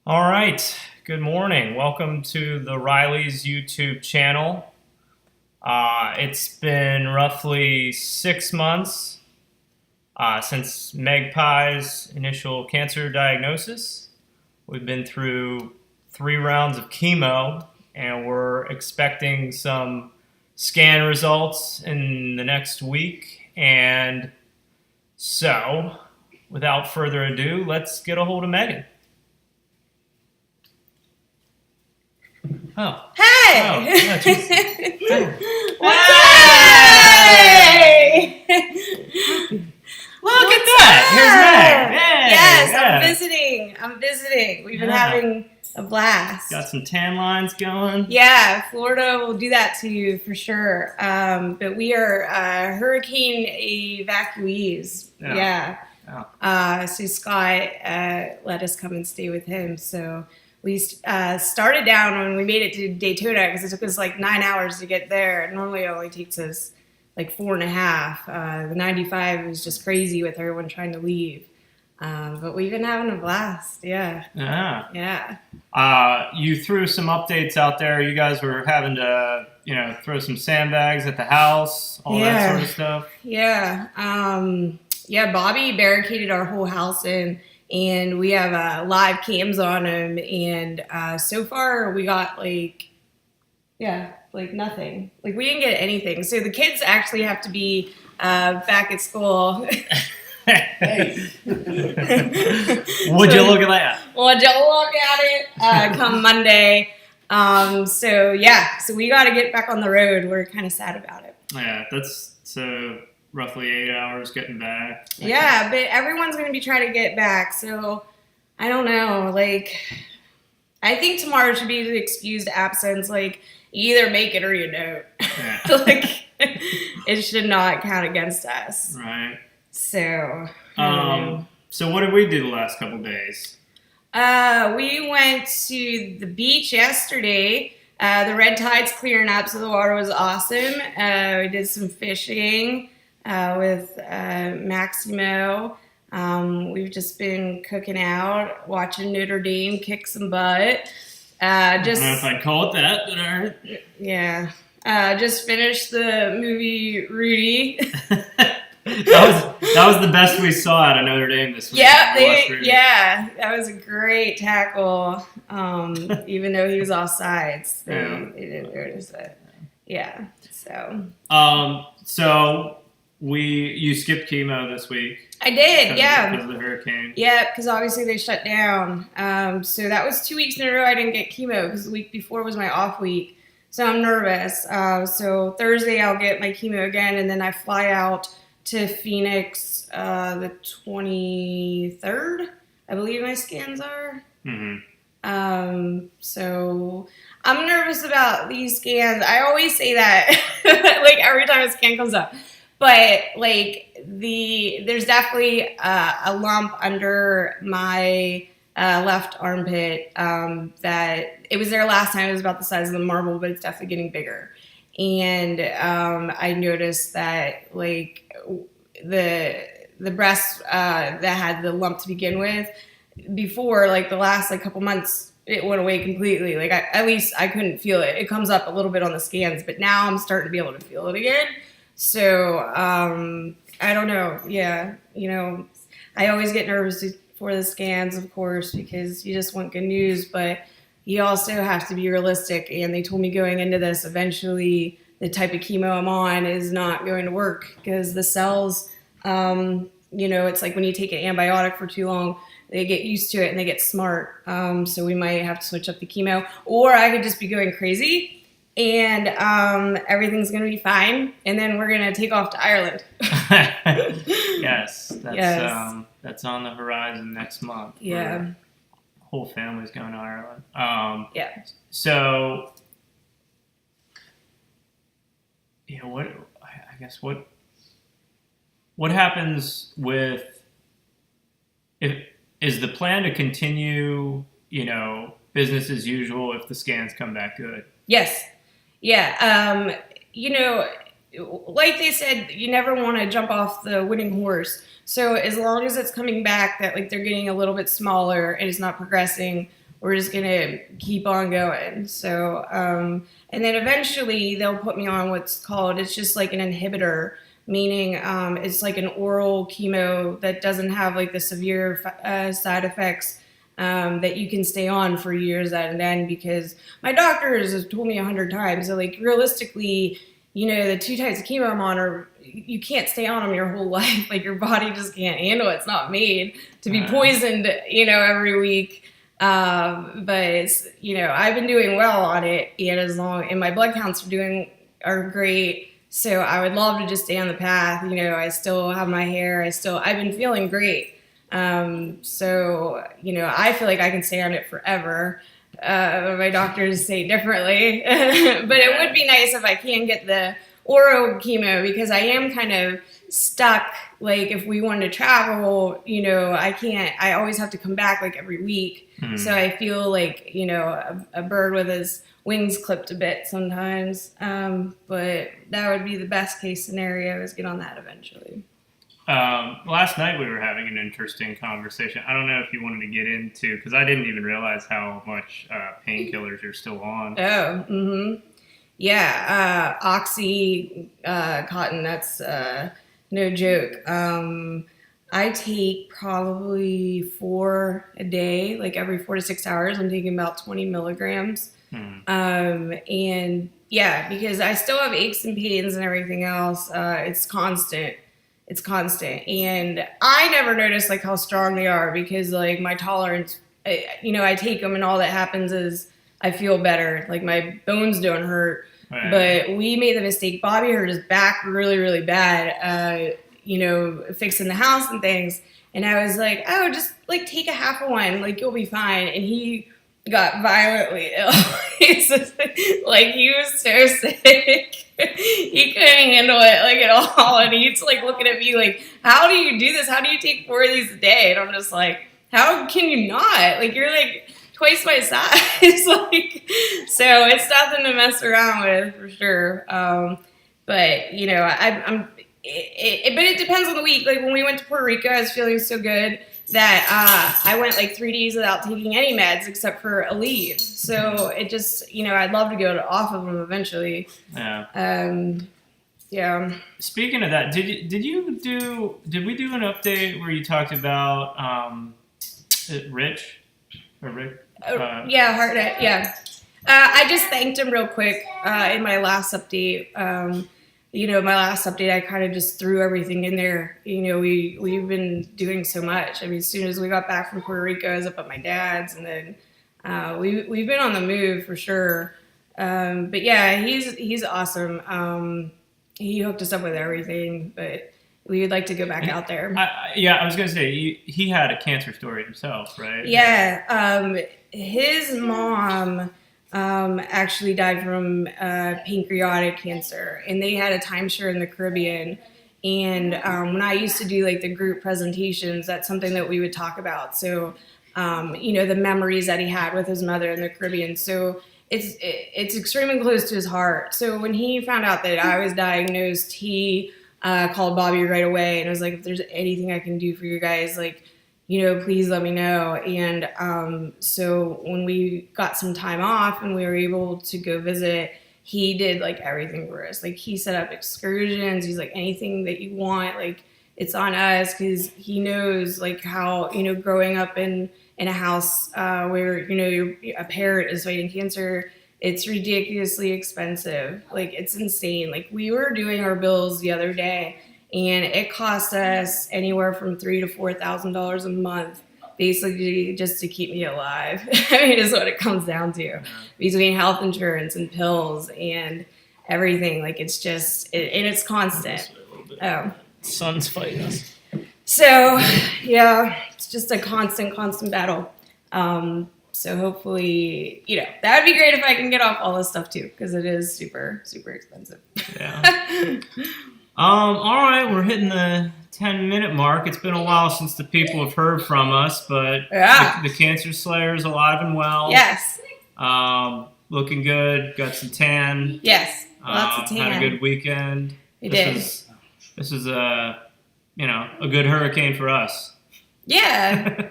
All right. Good morning. Welcome to the Riley's YouTube channel. It's been roughly 6 months since Meg Pie's initial cancer diagnosis. We've been through 3 rounds of chemo, and we're expecting some scan results in the next week. And so, without further ado, let's get a hold of Megan. Oh. Hey! Oh, yeah, geez. What's Hey! Look at that! Here's Meg. Hey, Yes, yeah. I'm visiting. We've been Yeah. having a blast. Got some tan lines going. Yeah, Florida will do that to you for sure. But we are hurricane evacuees. Yeah. So Scott let us come and stay with him. So we started down when we made it to Daytona because it took us like 9 hours to get there. Normally it only takes us like 4.5. The 95 was just crazy with everyone trying to leave. But we've been having a blast. Yeah. You threw some updates out there. You guys were having to, throw some sandbags at the house, all that sort of stuff. Yeah. Bobby barricaded our whole house in. And we have live cams on him, and so far we got nothing. Like we didn't get anything. So the kids actually have to be back at school. Hey. Would you look at that? Would you look at it come Monday? So we got to get back on the road. We're kind of sad about it. Yeah, that's so. Roughly 8 hours getting back. Yeah, but everyone's going to be trying to get back. So I don't know. I think tomorrow should be the excused absence. You either make it or you don't. Yeah. It should not count against us. Right. So. So what did we do the last couple days? We went to the beach yesterday. The red tide's clearing up, so the water was awesome. We did some fishing. With Maximo. We've just been cooking out, watching Notre Dame kick some butt. I don't know if I'd call it that, but all right. Yeah. Just finished the movie Rudy. that was the best we saw out of Notre Dame this week. Yeah, that was a great tackle. Even though he was offsides, they didn't notice it. Yeah. So you skipped chemo this week. I did, because of the hurricane. Yeah, because obviously they shut down. So that was 2 weeks in a row I didn't get chemo because the week before was my off week. So I'm nervous. So Thursday I'll get my chemo again, and then I fly out to Phoenix the 23rd. I believe my scans are. Mm-hmm. So I'm nervous about these scans. I always say that every time a scan comes up. But there's definitely a lump under my left armpit that it was there last time. It was about the size of the marble, but it's definitely getting bigger. And I noticed that the breast that had the lump to begin with before the last couple months, it went away completely. At least I couldn't feel it. It comes up a little bit on the scans, but now I'm starting to be able to feel it again. So, I don't know. Yeah. I always get nervous for the scans, of course, because you just want good news, but you also have to be realistic. And they told me going into this, eventually the type of chemo I'm on is not going to work because the cells, it's like when you take an antibiotic for too long, they get used to it and they get smart. So we might have to switch up the chemo, or I could just be going crazy. And everything's going to be fine. And then we're going to take off to Ireland. Yes. That's on the horizon next month. Yeah. The whole family's going to Ireland. Yeah. So, what happens with, is the plan to continue, business as usual if the scans come back good? Yes. Yeah. Like they said, you never want to jump off the winning horse. So as long as it's coming back that they're getting a little bit smaller and it's not progressing, we're just gonna keep on going. So, and then eventually they'll put me on what's called, it's just like an inhibitor, meaning it's like an oral chemo that doesn't have like the severe side effects that you can stay on for years at an end, because my doctors have told me 100 times that, like, realistically, the 2 types of chemo I'm on you can't stay on them your whole life. Like, your body just can't handle it. It's not made to be poisoned, every week. But it's, I've been doing well on it, and my blood counts are great. So I would love to just stay on the path. I still have my hair. I've been feeling great. So, I feel like I can stay on it forever. My doctors say differently, but it would be nice if I can get the oral chemo, because I am kind of stuck. Like, if we wanted to travel, I always have to come back like every week. So I feel like, a bird with his wings clipped a bit sometimes. But that would be the best case scenario, is get on that eventually. Last night we were having an interesting conversation. I don't know if you wanted to get into, because I didn't even realize how much painkillers you're still on. Oh, yeah. Oxycontin, that's no joke. I take probably 4 a day, like every 4 to 6 hours. I'm taking about 20 milligrams. And yeah, because I still have aches and pains and everything else. It's constant. And I never noticed like how strong they are, because like my tolerance, I take them and all that happens is I feel better. Like, my bones don't hurt. Right. But we made the mistake. Bobby hurt his back really, really bad, fixing the house and things. And I was like, oh, just like take a half of one, like you'll be fine. And he got violently ill. Like, he was so sick. He couldn't handle it, like, at all. And he's like looking at me like, how do you do this? How do you take 4 of these a day? And I'm just like, how can you not? Like, you're like twice my size. Like, so it's nothing to mess around with, for sure. But but it depends on the week. Like, when we went to Puerto Rico, I was feeling so good that I went like 3 days without taking any meds except for a leave. So it just, I'd love to go off of them eventually. Yeah. Yeah. Speaking of that, did we do an update where you talked about Rick? Yeah, Hartnett. Yeah. I just thanked him real quick in my last update. My last update, I kind of just threw everything in there. We've been doing so much. I mean, as soon as we got back from Puerto Rico, I was up at my dad's, and then we've been on the move for sure. But yeah, he's awesome. He hooked us up with everything, but we would like to go back out there. I was gonna say he had a cancer story himself, right? Yeah. His mom actually died from pancreatic cancer, and they had a timeshare in the Caribbean. And when I used to do like the group presentations, that's something that we would talk about. So, the memories that he had with his mother in the Caribbean. So it's extremely close to his heart. So when he found out that I was diagnosed, he called Bobby right away and was like, if there's anything I can do for you guys, like, please let me know. And so when we got some time off and we were able to go visit, he did like everything for us. Like, he set up excursions. He's like, anything that you want, like, it's on us, because he knows like how, growing up in a house where, a parent is fighting cancer, it's ridiculously expensive. Like, it's insane. Like, we were doing our bills the other day, and it cost us anywhere from $3,000 to $4,000 a month, basically just to keep me alive. I mean, is what it comes down to, between health insurance and pills and everything. Like, it's just, and it's constant. Oh, Sun's fighting us. So, yeah, it's just a constant battle. So hopefully, that would be great if I can get off all this stuff too, because it is super, super expensive. Yeah. All right, we're hitting the 10-minute mark. It's been a while since the people have heard from us, but the Cancer Slayer is alive and well. Yes. Looking good. Got some tan. Yes. Lots of tan. Had a good weekend. We did. This is a good hurricane for us. Yeah.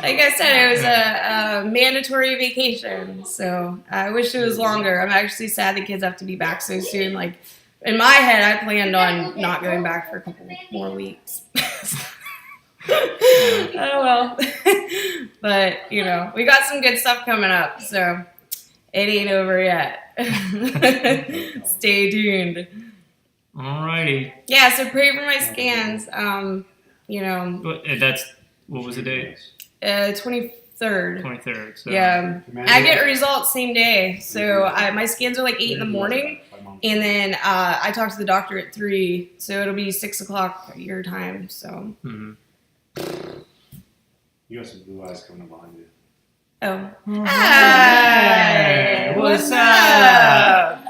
Like I said, it was a mandatory vacation, so I wish it was longer. I'm actually sad the kids have to be back so soon. Like, in my head, I planned on not going back for a couple more weeks. Oh, well. But, you know, we got some good stuff coming up, so it ain't over yet. Stay tuned. Alrighty. Yeah, so pray for my scans. You know, What was the date? 23rd. 23rd. So. Yeah, I get results same day. So my scans are like 8 in the morning, and then I talk to the doctor at 3, so it'll be 6 o'clock your time. So. Mm-hmm. You got some blue eyes coming up behind you. Oh. Hey, what's up?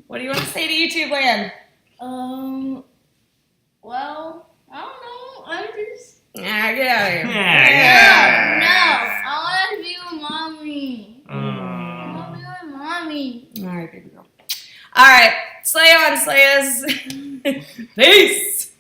What do you want to say to YouTube land? Well, I don't know. I just. Nah, get out of here. Yeah. No, I want to be with mommy. I want to be with mommy. All right, baby girl. All right, slay on, slayers. Peace.